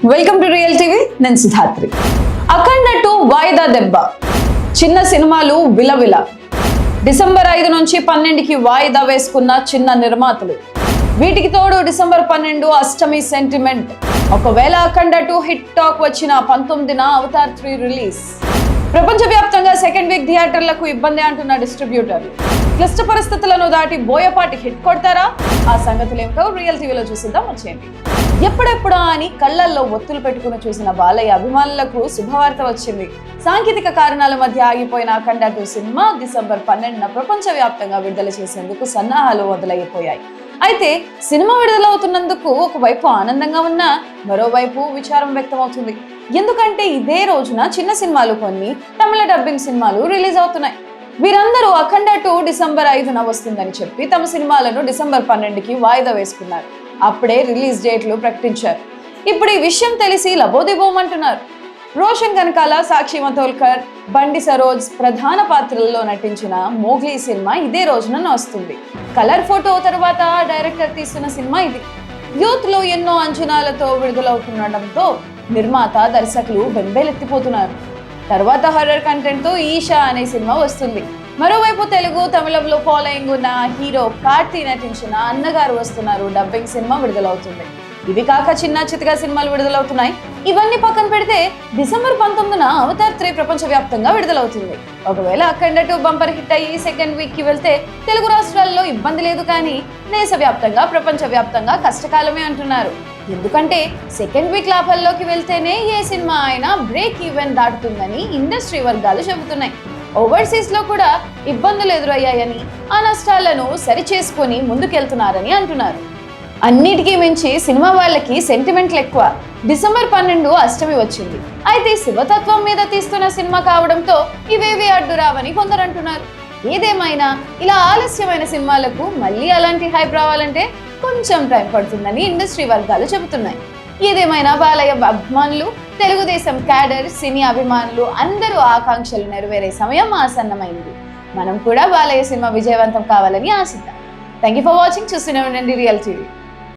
Welcome to real TV. నేను సిద్ధాత్రి. అఖండ 2 వాయిదా దెబ్బ, చిన్న సినిమాలు విలవిల. డిసెంబర్ 5 నుంచి 12కి వాయిదా వేసుకున్న చిన్న నిర్మాతలు. వీటికి తోడు డిసెంబర్ 12 అష్టమి సెంటిమెంట్. ఒకవేళ అఖండ 2 హిట్ టాక్ వచ్చిన 19న అవతార్ 3 రిలీజ్. ప్రపంచవ్యాప్తంగా సెకండ్ వీక్ థియేటర్లకు ఇబ్బంది అంటున్న డిస్ట్రిబ్యూటర్లు. క్లిష్ట పరిస్థితులను దాటి బోయపాటి హిట్ కొడతారా? ఆ సంగతులు ఏమిటో రియల్ టీవీలో చూసిద్దాం వచ్చేయండి. ఎప్పుడెప్పుడా అని కళ్ళల్లో ఒత్తులు పెట్టుకుని చూసిన బాలయ్య అభిమానులకు శుభవార్త వచ్చింది. సాంకేతిక కారణాల మధ్య ఆగిపోయిన అఖండ 2 సినిమా డిసెంబర్ 12న ప్రపంచవ్యాప్తంగా విడుదల చేసేందుకు సన్నాహాలు మొదలైపోయాయి. అయితే సినిమా విడుదలవుతున్నందుకు ఒకవైపు ఆనందంగా ఉన్నా మరోవైపు విచారం వ్యక్తమవుతుంది. ఎందుకంటే ఇదే రోజున చిన్న సినిమాలు కొన్ని తమిళ డబ్బింగ్ సినిమాలు రిలీజ్ అవుతున్నాయి. వీరందరూ అఖండ 2 డిసెంబర్ 5న వస్తుందని చెప్పి తమ సినిమాలను డిసెంబర్ 12కి వాయిదా వేసుకున్నారు. అప్పుడే రిలీజ్ డేట్లు ప్రకటించారు. ఇప్పుడు ఈ విషయం తెలిసి లబోదిబోమంటున్నారు. రోషన్ కనకాల, సాక్షి మతోల్కర్, బండి సరోజ్ ప్రధాన పాత్రల్లో నటించిన మోగ్లీ సినిమా ఇదే రోజున వస్తుంది. కలర్ ఫోటో తర్వాత డైరెక్టర్ తీస్తున్న సినిమా ఇది. యూత్ లో ఎన్నో అంచనాలతో విడుదలవుతుండటంతో నిర్మాత, దర్శకులు బెంబేలెత్తిపోతున్నారు. తర్వాత హర్రర్ కంటెంట్ తో ఈషా అనే సినిమా వస్తుంది. మరోవైపు తెలుగు, తమిళంలో ఫాలోయింగ్ ఉన్న హీరో కార్తీ నటించిన అన్నగారు వస్తున్నారు డబ్బింగ్ సినిమా విడుదలవుతుంది. ఇవి కాక చిన్న చితక సినిమాలు విడుదలవుతున్నాయి. ఇవన్నీ పక్కన పెడితే డిసెంబర్ 19న అవతార్ 3 ప్రపంచవ్యాప్తంగా విడుదలవుతుంది. ఒకవేళ అఖండ 2 బంపర్ హిట్ అయ్యి సెకండ్ వీక్ కి వెళ్తే తెలుగు రాష్ట్రాల్లో ఇబ్బంది లేదు, కానీ దేశవ్యాప్తంగా, ప్రపంచవ్యాప్తంగా కష్టకాలమే అంటున్నారు. ఎందుకంటే సెకండ్ వీక్ లాభాల్లోకి వెళ్తేనే ఏ సినిమా అయినా బ్రేక్ ఈవెన్ దాటుతుందని ఇండస్ట్రీ వర్గాలు చెబుతున్నాయి. ఓవర్సీస్ లో కూడా ఇబ్బందులు ఎదురయ్యాయని, ఆ నష్టాలను సరిచేసుకొని ముందుకెళ్తున్నారని అంటున్నారు. అన్నిటికీ మించి సినిమా వాళ్ళకి సెంటిమెంట్లు ఎక్కువ. డిసెంబర్ 12 అష్టమి వచ్చింది. అయితే శివతత్వం మీద తీస్తున్న సినిమా కావడంతో ఇవేవి అడ్డు రావని కొందరు అంటున్నారు. ఏదేమైనా ఇలా ఆలస్యమైన సినిమాలకు మళ్ళీ అలాంటి హైప్ రావాలంటే కొంచెం టైం పడుతుందని ఇండస్ట్రీ వర్గాలు చెబుతున్నాయి. ఏదేమైనా బాలయ్య అభిమానులు, తెలుగుదేశం క్యాడర్, సినీ అభిమానులు అందరూ ఆకాంక్షలు నెరవేరే సమయం ఆసన్నమైంది. మనం కూడా బాలయ్య సినిమా విజయవంతం కావాలని ఆశిద్దాం. Thank you for watching. చూస్తూనే ఉండండి రియల్ టీవీ.